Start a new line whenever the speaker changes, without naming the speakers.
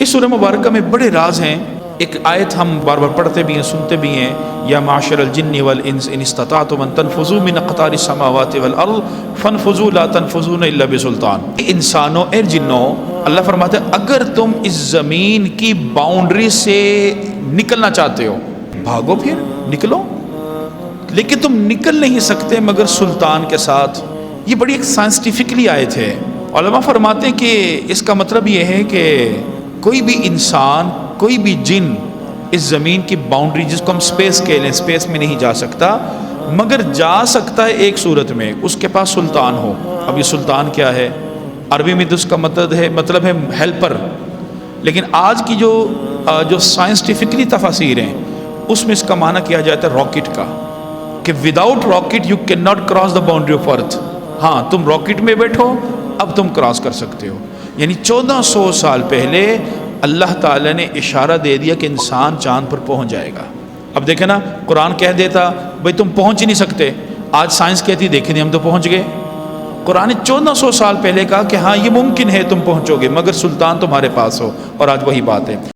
اس سورہ مبارکہ میں بڑے راز ہیں. ایک آیت ہم بار بار پڑھتے بھی ہیں، سنتے بھی ہیں، یا معاشر الجن والانس ان استطعتم ان تنفذوا من اقطار السماوات والارض فانفذوا لا تنفذون الا بسلطان. انسانوں اور جنوں، اللہ فرماتے ہیں اگر تم اس زمین کی باؤنڈری سے نکلنا چاہتے ہو، بھاگو، پھر نکلو، لیکن تم نکل نہیں سکتے مگر سلطان کے ساتھ. یہ بڑی ایک سائنسٹیفکلی آیت ہے. علماء فرماتے ہیں کہ اس کا مطلب یہ ہے کہ کوئی بھی انسان، کوئی بھی جن اس زمین کی باؤنڈری، جس کو ہم سپیس کہہ لیں، سپیس میں نہیں جا سکتا، مگر جا سکتا ہے ایک صورت میں، اس کے پاس سلطان ہو. اب یہ سلطان کیا ہے؟ عربی میں اس کا مطلب ہے ہیلپر. لیکن آج کی جو سائنسٹیفکلی تفاسیر ہیں، اس میں اس کا معنی کیا جاتا ہے راکٹ کا، کہ without rocket you can not cross the boundary of earth. ہاں، تم راکٹ میں بیٹھو، اب تم کراس کر سکتے ہو. یعنی 1400 سال پہلے اللہ تعالیٰ نے اشارہ دے دیا کہ انسان چاند پر پہنچ جائے گا. اب دیکھیں نا، قرآن کہہ دیتا بھائی تم پہنچ ہی نہیں سکتے، آج سائنس کہتی دیکھیں ہم تو پہنچ گئے. قرآن نے 1400 سال پہلے کہا کہ ہاں یہ ممکن ہے تم پہنچو گے مگر سلطان تمہارے پاس ہو، اور آج وہی بات ہے.